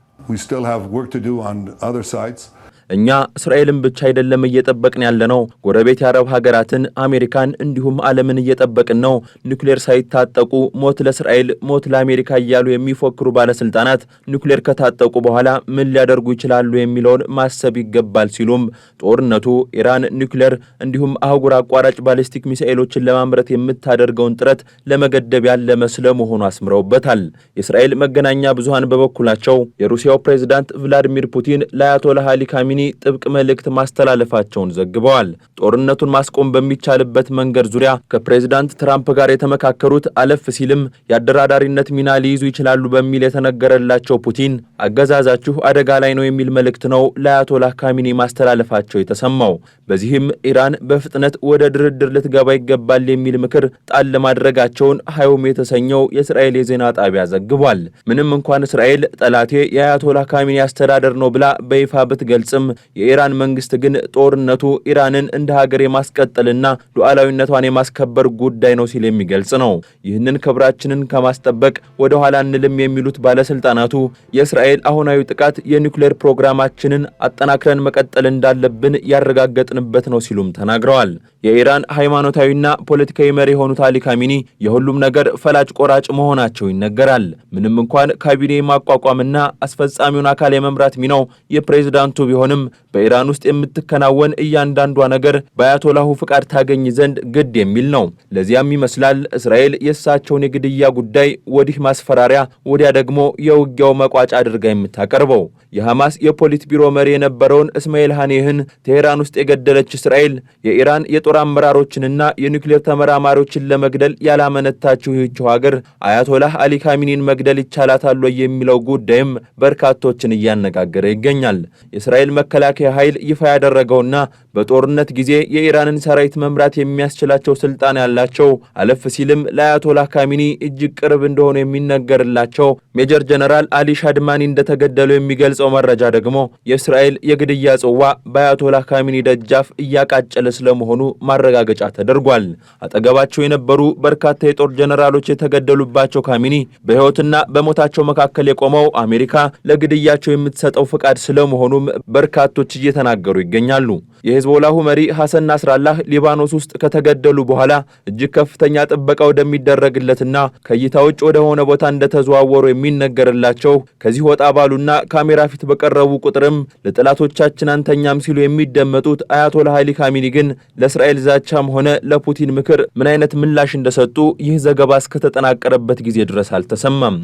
እኛ እስራኤልን ብቻ አይደለም እየጠበቅን ያለነው፣ ጎረቤት የአረብ ሀገራትን፣ አሜሪካን እንዲሁም ዓለምን እየጠበቅን ነው። ኒውክሌር ሳይታጠቁ ሞት ለእስራኤል ሞት ለአሜሪካ እያሉ የሚፎክሩ ባለስልጣናት ኒውክሌር ከታጠቁ በኋላ ምን ሊያደርጉ ይችላሉ የሚለውን ማሰብ ይገባል ሲሉም ጦርነቱ ኢራን ኒውክሌር እንዲሁም አህጉር አቋራጭ ባሊስቲክ ሚሳኤሎችን ለማምረት የምታደርገውን ጥረት ለመገደብ ያለመ ስለመሆኑ አስምረውበታል። የእስራኤል መገናኛ ብዙሃን በበኩላቸው የሩሲያው ፕሬዝዳንት ቭላዲሚር ፑቲን ለአያቶላህ አሊ ካሚኒ ጥብቅ መልእክት ማስተላለፋቸውን ዘግበዋል። ጦርነቱን ማስቆም በሚቻልበት መንገድ ዙሪያ ከፕሬዝዳንት ትራምፕ ጋር የተመካከሩት አለፍ ሲልም የአደራዳሪነት ሚና ሊይዙ ይችላሉ በሚል የተነገረላቸው ፑቲን አገዛዛችሁ አደጋ ላይ ነው የሚል መልእክት ነው ለአያቶላህ ካሚኒ ማስተላለፋቸው የተሰማው። በዚህም ኢራን በፍጥነት ወደ ድርድር ልትገባ ይገባል የሚል ምክር ጣል ለማድረጋቸውን ሃዮም የተሰኘው የእስራኤል የዜና ጣቢያ ዘግቧል። ምንም እንኳን እስራኤል ጠላቴ የአያቶላህ ካሚኒ አስተዳደር ነው ብላ በይፋ ብትገልጽም የኢራን መንግስት ግን ጦርነቱ ኢራንን እንደ ሀገር የማስቀጠልና ሉዓላዊነቷን የማስከበር ጉዳይ ነው ሲል የሚገልጽ ነው። ይህንን ክብራችንን ከማስጠበቅ ወደ ኋላ እንልም የሚሉት ባለስልጣናቱ የእስራኤል አሁናዊ ጥቃት የኒውክሌር ፕሮግራማችንን አጠናክረን መቀጠል እንዳለብን ያረጋገጥንበት ነው ሲሉም ተናግረዋል። የኢራን ሃይማኖታዊና ፖለቲካዊ መሪ የሆኑት አሊ ካሚኒ የሁሉም ነገር ፈላጭ ቆራጭ መሆናቸው ይነገራል። ምንም እንኳን ካቢኔ ማቋቋምና አስፈጻሚውን አካል የመምራት ሚናው የፕሬዝዳንቱ ቢሆንም በኢራን ውስጥ የምትከናወን እያንዳንዷ ነገር በአያቶላሁ ፍቃድ ታገኝ ዘንድ ግድ የሚል ነው። ለዚያም ይመስላል እስራኤል የእሳቸውን የግድያ ጉዳይ ወዲህ ማስፈራሪያ፣ ወዲያ ደግሞ የውጊያው መቋጫ አድርጋ የምታቀርበው። የሐማስ የፖሊት ቢሮ መሪ የነበረውን እስማኤል ሃኒህን ቴሄራን ውስጥ የገደለች እስራኤል የኢራን የጦር አመራሮችንና የኒውክሌር ተመራማሪዎችን ለመግደል ያላመነታችው ይህችው ሀገር አያቶላህ አሊ ካሚኒን መግደል ይቻላታል የሚለው ጉዳይም በርካቶችን እያነጋገረ ይገኛል። የእስራኤል መከላከያ ኃይል ይፋ ያደረገውና በጦርነት ጊዜ የኢራንን ሰራዊት መምራት የሚያስችላቸው ስልጣን ያላቸው አለፍ ሲልም ለአያቶላህ ካሚኒ እጅግ ቅርብ እንደሆነ የሚነገርላቸው ሜጀር ጀነራል አሊ ሻድማኒ እንደተገደሉ የሚገልጸው መረጃ ደግሞ የእስራኤል የግድያ ጽዋ በአያቶላህ ካሚኒ ደጃፍ እያቃጨለ ስለመሆኑ ማረጋገጫ ተደርጓል። አጠገባቸው የነበሩ በርካታ የጦር ጀነራሎች የተገደሉባቸው ካሚኒ በሕይወትና በሞታቸው መካከል የቆመው አሜሪካ ለግድያቸው የምትሰጠው ፍቃድ ስለመሆኑም በርካቶች እየተናገሩ ይገኛሉ። የሂዝቦላሁ መሪ ሐሰን ናስራላህ ሊባኖስ ውስጥ ከተገደሉ በኋላ እጅግ ከፍተኛ ጥበቃ ወደሚደረግለትና ከእይታ ውጭ ወደ ሆነ ቦታ እንደተዘዋወሩ የሚነገርላቸው ከዚህ ወጣ ባሉና ካሜራ ፊት በቀረቡ ቁጥርም ለጠላቶቻችን አንተኛም ሲሉ የሚደመጡት አያቶላህ አሊ ካሚኒ ግን ለእስራኤል ዛቻም ሆነ ለፑቲን ምክር ምን አይነት ምላሽ እንደሰጡ ይህ ዘገባ እስከተጠናቀረበት ጊዜ ድረስ አልተሰማም።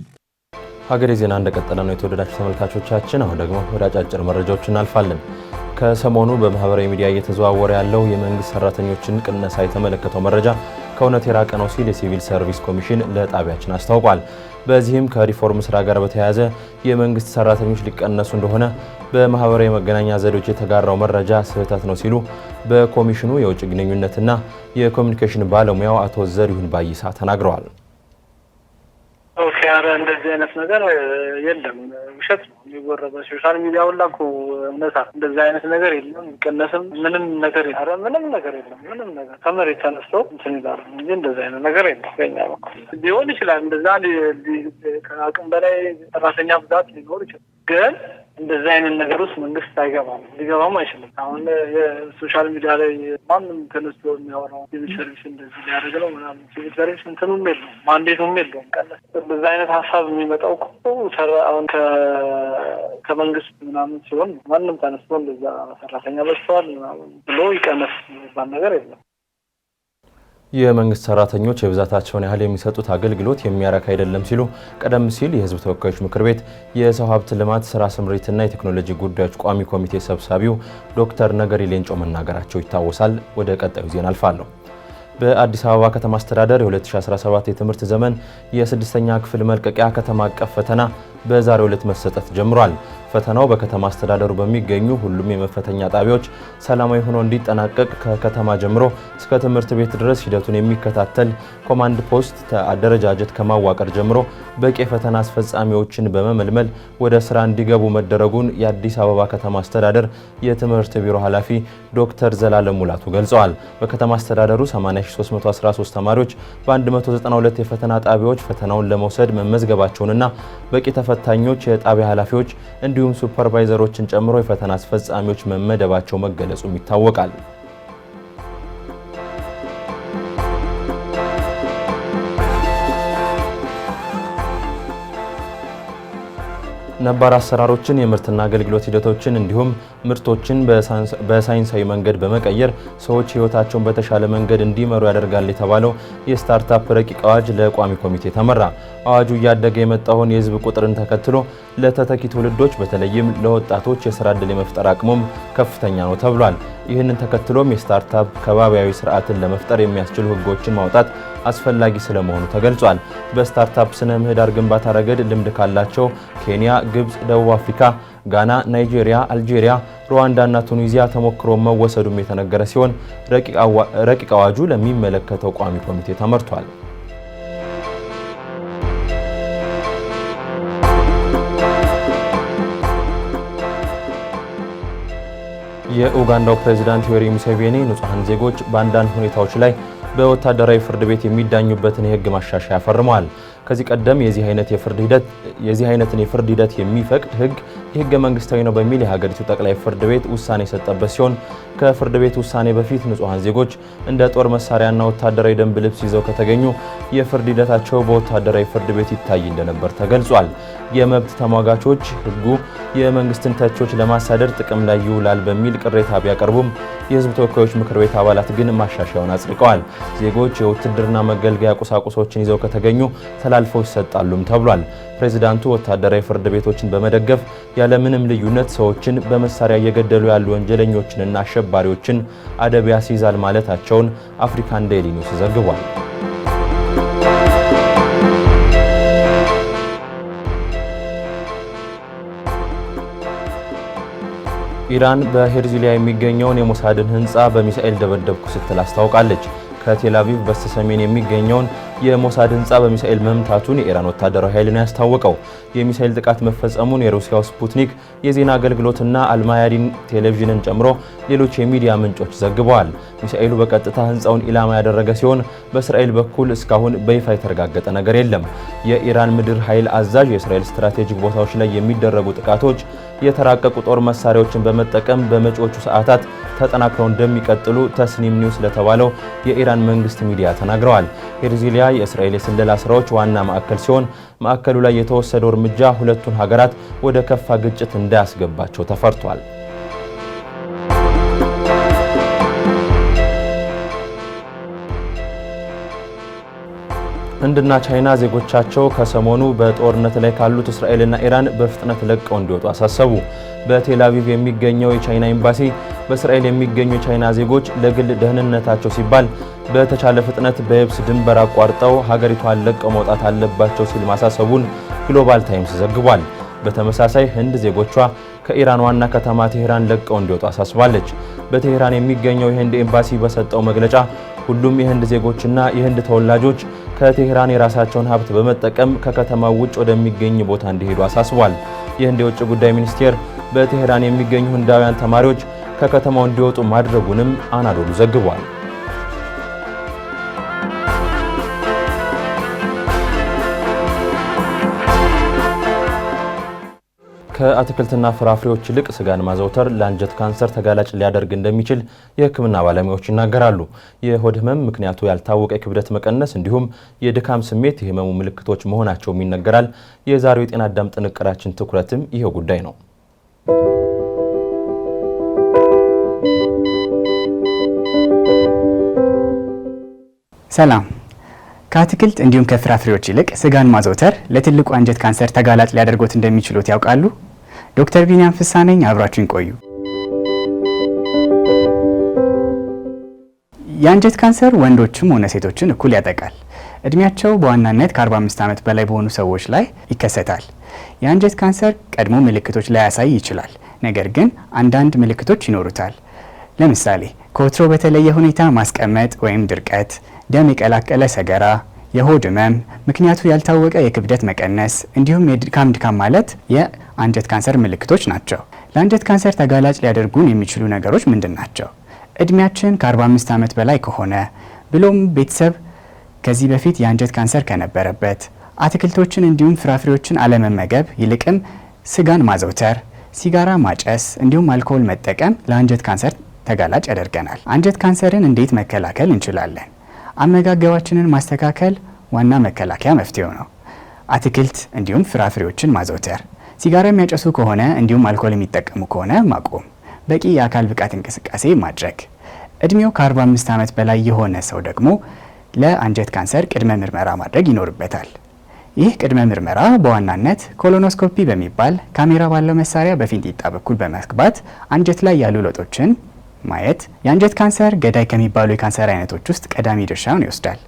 ሀገሬ ዜና እንደቀጠለ ነው። የተወደዳችሁ ተመልካቾቻችን፣ አሁን ደግሞ ወደ አጫጭር መረጃዎች እናልፋለን። ከሰሞኑ በማህበራዊ ሚዲያ እየተዘዋወረ ያለው የመንግስት ሰራተኞችን ቅነሳ የተመለከተው መረጃ ከእውነት የራቀ ነው ሲል የሲቪል ሰርቪስ ኮሚሽን ለጣቢያችን አስታውቋል። በዚህም ከሪፎርም ስራ ጋር በተያያዘ የመንግስት ሰራተኞች ሊቀነሱ እንደሆነ በማህበራዊ መገናኛ ዘዴዎች የተጋራው መረጃ ስህተት ነው ሲሉ በኮሚሽኑ የውጭ ግንኙነትና የኮሚኒኬሽን ባለሙያው አቶ ዘሪሁን ባይሳ ተናግረዋል። ኧረ እንደዚህ አይነት ነገር የለም፣ ውሸት ነው የሚወራው በሶሻል ሚዲያ ሁላ እኮ እውነታ እንደዚህ አይነት ነገር የለም። ይቀነስም ምንም ነገር የለም። ኧረ ምንም ነገር የለም። ምንም ነገር ከመሬት ተነስቶ እንትን ይላል እንጂ እንደዚህ አይነት ነገር የለም። በእኛ በኩል ሊሆን ይችላል፣ እንደዛ ከአቅም በላይ ሰራተኛ ብዛት ሊኖር ይችላል። ግን እንደዚህ አይነት ነገር ውስጥ መንግስት አይገባም፣ ሊገባም አይችልም። አሁን የሶሻል ሚዲያ ላይ ማንም ተነስቶ የሚያወራው ሲቪል ሰርቪስ እንደዚህ ሊያደርግ ነው ምናምን፣ ሲቪል ሰርቪስ እንትኑም የለውም፣ ማንዴቱም የለውም። ቀነስ እንደዚህ አይነት ሀሳብ የሚመጣው አሁን ከመንግስት ምናምን ሲሆን ማንም ተነስቶ እንደዛ ሰራተኛ በዝተዋል ምናምን ብሎ ይቀነስ የሚባል ነገር የለም። የመንግስት ሰራተኞች የብዛታቸውን ያህል የሚሰጡት አገልግሎት የሚያረካ አይደለም ሲሉ ቀደም ሲል የህዝብ ተወካዮች ምክር ቤት የሰው ሀብት ልማት ስራ ስምሪትና የቴክኖሎጂ ጉዳዮች ቋሚ ኮሚቴ ሰብሳቢው ዶክተር ነገሪ ሌንጮ መናገራቸው ይታወሳል። ወደ ቀጣዩ ዜና አልፋለሁ። በአዲስ አበባ ከተማ አስተዳደር የ2017 የትምህርት ዘመን የ6ኛ ክፍል መልቀቂያ ከተማ አቀፍ ፈተና በዛሬው ዕለት መሰጠት ጀምሯል። ፈተናው በከተማ አስተዳደሩ በሚገኙ ሁሉም የመፈተኛ ጣቢያዎች ሰላማዊ ሆኖ እንዲጠናቀቅ ከከተማ ጀምሮ እስከ ትምህርት ቤት ድረስ ሂደቱን የሚከታተል ኮማንድ ፖስት አደረጃጀት ከማዋቀር ጀምሮ በቂ የፈተና አስፈጻሚዎችን በመመልመል ወደ ስራ እንዲገቡ መደረጉን የአዲስ አበባ ከተማ አስተዳደር የትምህርት ቢሮ ኃላፊ ዶክተር ዘላለም ሙላቱ ገልጸዋል። በከተማ አስተዳደሩ 80313 ተማሪዎች በ192 የፈተና ጣቢያዎች ፈተናውን ለመውሰድ መመዝገባቸውንና በቂ ተፈታኞች፣ የጣቢያ ኃላፊዎች እንዲሁም ሱፐርቫይዘሮችን ጨምሮ የፈተና አስፈጻሚዎች መመደባቸው መገለጹም ይታወቃል። ነባር አሰራሮችን የምርትና አገልግሎት ሂደቶችን እንዲሁም ምርቶችን በሳይንሳዊ መንገድ በመቀየር ሰዎች ህይወታቸውን በተሻለ መንገድ እንዲመሩ ያደርጋል የተባለው የስታርታፕ ረቂቅ አዋጅ ለቋሚ ኮሚቴ ተመራ። አዋጁ እያደገ የመጣውን የህዝብ ቁጥርን ተከትሎ ለተተኪ ትውልዶች በተለይም ለወጣቶች የስራ ዕድል የመፍጠር አቅሙም ከፍተኛ ነው ተብሏል። ይህንን ተከትሎም የስታርታፕ ከባቢያዊ ስርዓትን ለመፍጠር የሚያስችሉ ህጎችን ማውጣት አስፈላጊ ስለመሆኑ ተገልጿል። በስታርታፕ ስነ ምህዳር ግንባታ ረገድ ልምድ ካላቸው ኬንያ፣ ግብጽ፣ ደቡብ አፍሪካ፣ ጋና፣ ናይጄሪያ፣ አልጄሪያ፣ ሩዋንዳ እና ቱኒዚያ ተሞክሮ መወሰዱም የተነገረ ሲሆን ረቂቅ አዋጁ ለሚመለከተው ቋሚ ኮሚቴ ተመርቷል። የኡጋንዳው ፕሬዝዳንት ዮዌሪ ሙሴቬኒ ንጹሃን ዜጎች በአንዳንድ ሁኔታዎች ላይ በወታደራዊ ፍርድ ቤት የሚዳኙበትን የህግ ማሻሻያ ፈርመዋል። ከዚህ ቀደም የዚህ አይነትን የፍርድ ሂደት የሚፈቅድ ህግ የህገ መንግስታዊ ነው በሚል የሀገሪቱ ጠቅላይ ፍርድ ቤት ውሳኔ የሰጠበት ሲሆን ከፍርድ ቤት ውሳኔ በፊት ንጹሃን ዜጎች እንደ ጦር መሳሪያና ወታደራዊ ደንብ ልብስ ይዘው ከተገኙ የፍርድ ሂደታቸው በወታደራዊ ፍርድ ቤት ይታይ እንደነበር ተገልጿል። የመብት ተሟጋቾች ህጉ የመንግስትን ተቾች ለማሳደድ ጥቅም ላይ ይውላል በሚል ቅሬታ ቢያቀርቡም የህዝብ ተወካዮች ምክር ቤት አባላት ግን ማሻሻያውን አጽድቀዋል። ዜጎች የውትድርና መገልገያ ቁሳቁሶችን ይዘው ከተገኙ ተላልፈው ይሰጣሉም ተብሏል። ፕሬዝዳንቱ ወታደራዊ ፍርድ ቤቶችን በመደገፍ ያለምንም ልዩነት ሰዎችን በመሳሪያ እየገደሉ ያሉ ወንጀለኞችንና አሸባሪዎችን አደብ ያስይዛል ማለታቸውን አፍሪካን ዴይሊ ኒውስ ዘግቧል። ኢራን በሄርዚሊያ የሚገኘውን የሞሳድን ህንፃ በሚሳኤል ደበደብኩ ስትል አስታውቃለች። ከቴል አቪቭ በስተሰሜን የሚገኘውን የሞሳድ ህንፃ በሚሳኤል መምታቱን የኢራን ወታደራዊ ኃይል ነው ያስታወቀው። የሚሳኤል ጥቃት መፈጸሙን የሩሲያው ስፑትኒክ የዜና አገልግሎትና አልማያዲን ቴሌቪዥንን ጨምሮ ሌሎች የሚዲያ ምንጮች ዘግበዋል። ሚሳኤሉ በቀጥታ ህንፃውን ኢላማ ያደረገ ሲሆን በእስራኤል በኩል እስካሁን በይፋ የተረጋገጠ ነገር የለም። የኢራን ምድር ኃይል አዛዥ የእስራኤል ስትራቴጂክ ቦታዎች ላይ የሚደረጉ ጥቃቶች የተራቀቁ ጦር መሳሪያዎችን በመጠቀም በመጪዎቹ ሰዓታት ተጠናክረው እንደሚቀጥሉ ተስኒም ኒውስ ለተባለው የኢራን መንግስት ሚዲያ ተናግረዋል። ሄርዚሊያ የእስራኤል የስለላ ስራዎች ዋና ማዕከል ሲሆን ማዕከሉ ላይ የተወሰደው እርምጃ ሁለቱን ሀገራት ወደ ከፋ ግጭት እንዳያስገባቸው ተፈርቷል። ህንድና ቻይና ዜጎቻቸው ከሰሞኑ በጦርነት ላይ ካሉት እስራኤልና ኢራን በፍጥነት ለቀው እንዲወጡ አሳሰቡ። በቴል አቪቭ የሚገኘው የቻይና ኤምባሲ በእስራኤል የሚገኙ የቻይና ዜጎች ለግል ደህንነታቸው ሲባል በተቻለ ፍጥነት በየብስ ድንበር አቋርጠው ሀገሪቷን ለቀው መውጣት አለባቸው ሲል ማሳሰቡን ግሎባል ታይምስ ዘግቧል። በተመሳሳይ ህንድ ዜጎቿ ከኢራን ዋና ከተማ ቴህራን ለቀው እንዲወጡ አሳስባለች። በቴህራን የሚገኘው የህንድ ኤምባሲ በሰጠው መግለጫ ሁሉም የህንድ ዜጎችና የህንድ ተወላጆች ከቴህራን የራሳቸውን ሀብት በመጠቀም ከከተማው ውጭ ወደሚገኝ ቦታ እንዲሄዱ አሳስቧል። የህንድ የውጭ ጉዳይ ሚኒስቴር በቴህራን የሚገኙ ህንዳውያን ተማሪዎች ከከተማው እንዲወጡ ማድረጉንም አናዶሉ ዘግቧል። ከአትክልትና ፍራፍሬዎች ይልቅ ስጋን ማዘውተር ለአንጀት ካንሰር ተጋላጭ ሊያደርግ እንደሚችል የሕክምና ባለሙያዎች ይናገራሉ። የሆድ ህመም ምክንያቱ ያልታወቀ የክብደት መቀነስ እንዲሁም የድካም ስሜት የህመሙ ምልክቶች መሆናቸውም ይነገራል። የዛሬው የጤና አዳም ጥንቅራችን ትኩረትም ይሄው ጉዳይ ነው። ሰላም። ከአትክልት እንዲሁም ከፍራፍሬዎች ይልቅ ስጋን ማዘውተር ለትልቁ አንጀት ካንሰር ተጋላጭ ሊያደርጎት እንደሚችሉት ያውቃሉ? ዶክተር ቢኒያም ፍስሐ ነኝ። አብራችሁን ቆዩ። የአንጀት ካንሰር ወንዶችም ሆነ ሴቶችን እኩል ያጠቃል። እድሜያቸው በዋናነት ከ45 ዓመት በላይ በሆኑ ሰዎች ላይ ይከሰታል። የአንጀት ካንሰር ቀድሞ ምልክቶች ላያሳይ ይችላል፣ ነገር ግን አንዳንድ ምልክቶች ይኖሩታል። ለምሳሌ ከወትሮ በተለየ ሁኔታ ማስቀመጥ ወይም ድርቀት፣ ደም የቀላቀለ ሰገራ፣ የሆድ ህመም፣ ምክንያቱ ያልታወቀ የክብደት መቀነስ እንዲሁም የድካም ማለት የአንጀት ካንሰር ምልክቶች ናቸው። ለአንጀት ካንሰር ተጋላጭ ሊያደርጉን የሚችሉ ነገሮች ምንድን ናቸው? እድሜያችን ከ45 ዓመት በላይ ከሆነ ብሎም ቤተሰብ ከዚህ በፊት የአንጀት ካንሰር ከነበረበት፣ አትክልቶችን እንዲሁም ፍራፍሬዎችን አለመመገብ ይልቅም ስጋን ማዘውተር፣ ሲጋራ ማጨስ እንዲሁም አልኮል መጠቀም ለአንጀት ካንሰር ተጋላጭ ያደርገናል። አንጀት ካንሰርን እንዴት መከላከል እንችላለን? አመጋገባችንን ማስተካከል ዋና መከላከያ መፍትሄው ነው። አትክልት እንዲሁም ፍራፍሬዎችን ማዘውተር፣ ሲጋራ የሚያጨሱ ከሆነ እንዲሁም አልኮል የሚጠቀሙ ከሆነ ማቆም። በቂ የአካል ብቃት እንቅስቃሴ ማድረግ። እድሜው ከ45 ዓመት በላይ የሆነ ሰው ደግሞ ለአንጀት ካንሰር ቅድመ ምርመራ ማድረግ ይኖርበታል። ይህ ቅድመ ምርመራ በዋናነት ኮሎኖስኮፒ በሚባል ካሜራ ባለው መሳሪያ በፊንጢጣ በኩል በመግባት አንጀት ላይ ያሉ ለውጦችን ማየት የአንጀት ካንሰር ገዳይ ከሚባሉ የካንሰር አይነቶች ውስጥ ቀዳሚ ድርሻውን ይወስዳል።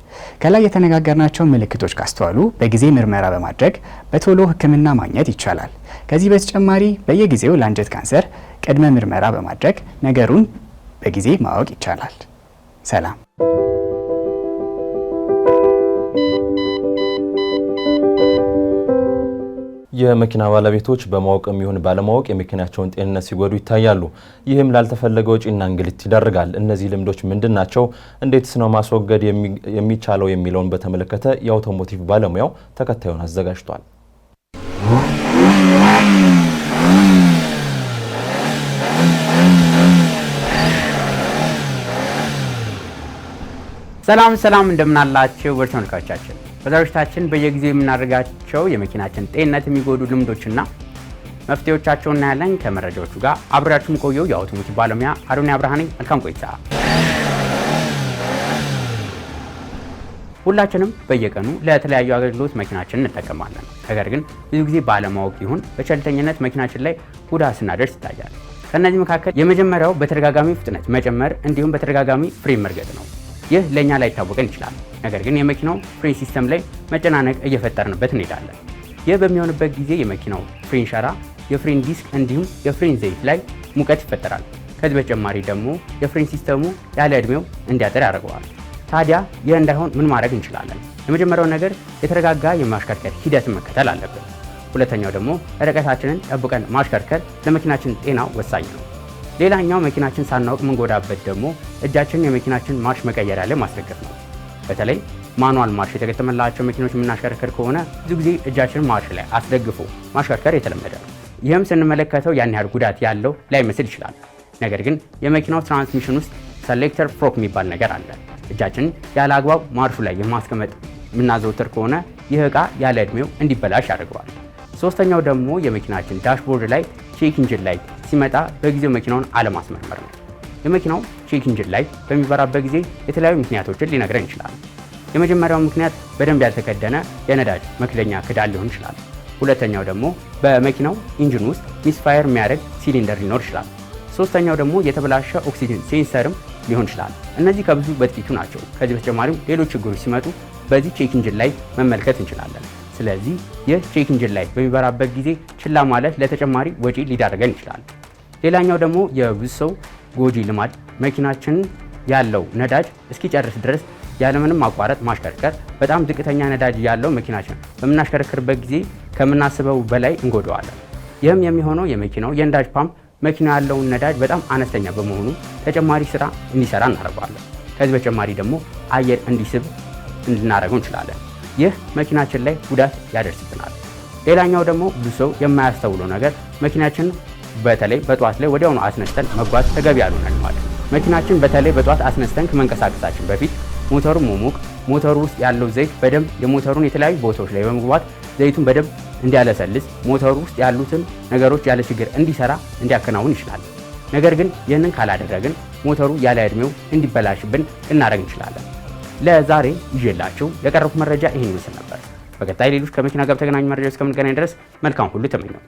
ከላይ የተነጋገርናቸው ምልክቶች ካስተዋሉ በጊዜ ምርመራ በማድረግ በቶሎ ሕክምና ማግኘት ይቻላል። ከዚህ በተጨማሪ በየጊዜው ለአንጀት ካንሰር ቅድመ ምርመራ በማድረግ ነገሩን በጊዜ ማወቅ ይቻላል። ሰላም። የመኪና ባለቤቶች በማወቅም ይሁን ባለማወቅ የመኪናቸውን ጤንነት ሲጎዱ ይታያሉ። ይህም ላልተፈለገ ወጪና እንግልት ይዳርጋል። እነዚህ ልምዶች ምንድናቸው? እንዴትስ ነው ማስወገድ የሚቻለው የሚለውን በተመለከተ የአውቶሞቲቭ ባለሙያው ተከታዩን አዘጋጅቷል። ሰላም እንደምናላችሁ ውድ ተመልካቾቻችን፣ በዛሬዎቻችን በየጊዜው የምናደርጋቸው የመኪናችን ጤንነት የሚጎዱ ልምዶችና መፍትሄዎቻቸውን እናያለን። ከመረጃዎቹ ጋር አብራችሁም ቆየው። የአውቶሞቲቭ ባለሙያ አዶንያ ብርሃኔ። መልካም ቆይታ። ሁላችንም በየቀኑ ለተለያዩ አገልግሎት መኪናችንን እንጠቀማለን። ነገር ግን ብዙ ጊዜ ባለማወቅ ይሁን በቸልተኝነት መኪናችን ላይ ጉዳት ስናደርስ ይታያል። ከነዚህ መካከል የመጀመሪያው በተደጋጋሚ ፍጥነት መጨመር እንዲሁም በተደጋጋሚ ፍሬን መርገጥ ነው። ይህ ለኛ ላይ ታወቀን ይችላል። ነገር ግን የመኪናው ፍሬን ሲስተም ላይ መጨናነቅ እየፈጠርንበት እንሄዳለን። ይህ በሚሆንበት ጊዜ የመኪናው ፍሬን ሸራ፣ የፍሬን ዲስክ እንዲሁም የፍሬን ዘይት ላይ ሙቀት ይፈጠራል። ከዚህ በተጨማሪ ደግሞ የፍሬን ሲስተሙ ያለ እድሜው እንዲያጠር ያደርገዋል። ታዲያ ይህ እንዳይሆን ምን ማድረግ እንችላለን? የመጀመሪያው ነገር የተረጋጋ የማሽከርከር ሂደትን መከተል አለብን። ሁለተኛው ደግሞ ርቀታችንን ጠብቀን ማሽከርከር ለመኪናችን ጤና ወሳኝ ነው። ሌላኛው መኪናችን ሳናውቅ የምንጎዳበት ደግሞ እጃችንን የመኪናችን ማርሽ መቀየሪያ ላይ ማስደገፍ ነው። በተለይ ማኑዋል ማርሽ የተገጠመላቸው መኪኖች የምናሽከርከር ከሆነ ብዙ ጊዜ እጃችንን ማርሽ ላይ አስደግፎ ማሽከርከር የተለመደ ነው። ይህም ስንመለከተው ያን ያህል ጉዳት ያለው ላይመስል ይችላል። ነገር ግን የመኪናው ትራንስሚሽን ውስጥ ሰሌክተር ፎርክ የሚባል ነገር አለ። እጃችንን ያለ አግባብ ማርሹ ላይ የማስቀመጥ የምናዘውትር ከሆነ ይህ ዕቃ ያለ ዕድሜው እንዲበላሽ ያደርገዋል። ሶስተኛው ደግሞ የመኪናችን ዳሽቦርድ ላይ ቼክ ኢንጂን ላይት ሲመጣ በጊዜው መኪናውን አለማስመርመር ነው። የመኪናው ቼክ ኢንጂን ላይት በሚበራበት ጊዜ የተለያዩ ምክንያቶችን ሊነግረን ይችላል። የመጀመሪያው ምክንያት በደንብ ያልተከደነ የነዳጅ መክደኛ ክዳን ሊሆን ይችላል። ሁለተኛው ደግሞ በመኪናው ኢንጂን ውስጥ ሚስፋየር የሚያደርግ ሲሊንደር ሊኖር ይችላል። ሶስተኛው ደግሞ የተበላሸ ኦክሲጅን ሴንሰርም ሊሆን ይችላል። እነዚህ ከብዙ በጥቂቱ ናቸው። ከዚህ በተጨማሪም ሌሎች ችግሮች ሲመጡ በዚህ ቼክ ኢንጂን ላይ መመልከት እንችላለን። ስለዚህ ይህ ቼክ ኢንጂን ላይ በሚበራበት ጊዜ ችላ ማለት ለተጨማሪ ወጪ ሊዳረገን ይችላል። ሌላኛው ደግሞ የብዙ ሰው ጎጂ ልማድ መኪናችንን ያለው ነዳጅ እስኪጨርስ ድረስ ያለምንም ማቋረጥ ማሽከርከር። በጣም ዝቅተኛ ነዳጅ ያለው መኪናችን በምናሽከረክርበት ጊዜ ከምናስበው በላይ እንጎዳዋለን። ይህም የሚሆነው የመኪናው የነዳጅ ፓምፕ መኪናው ያለውን ነዳጅ በጣም አነስተኛ በመሆኑ ተጨማሪ ስራ እንዲሰራ እናደርገዋለን። ከዚህ በተጨማሪ ደግሞ አየር እንዲስብ እንድናደርገው እንችላለን። ይህ መኪናችን ላይ ጉዳት ያደርስብናል። ሌላኛው ደግሞ ብዙ ሰው የማያስተውለው ነገር መኪናችን በተለይ በጧት ላይ ወዲያውኑ አስነስተን መጓዝ ተገቢ ያልሆነ ማለት ነው። መኪናችን በተለይ በጧት አስነስተን ከመንቀሳቀሳችን በፊት ሞተሩን መሞቅ፣ ሞተሩ ውስጥ ያለው ዘይት በደንብ የሞተሩን የተለያዩ ቦታዎች ላይ በመግባት ዘይቱን በደንብ እንዲያለሰልስ፣ ሞተሩ ውስጥ ያሉትን ነገሮች ያለ ችግር እንዲሰራ እንዲያከናውን ይችላል። ነገር ግን ይህንን ካላደረግን ሞተሩ ያለ ዕድሜው እንዲበላሽብን ልናደርግ እንችላለን። ለዛሬ ይዤላችሁ የቀረቡት መረጃ ይህን ይመስል ነበር። በቀጣይ ሌሎች ከመኪና ጋር በተገናኙ መረጃዎች እስከምንገናኝ ድረስ መልካም ሁሉ ተመኘው።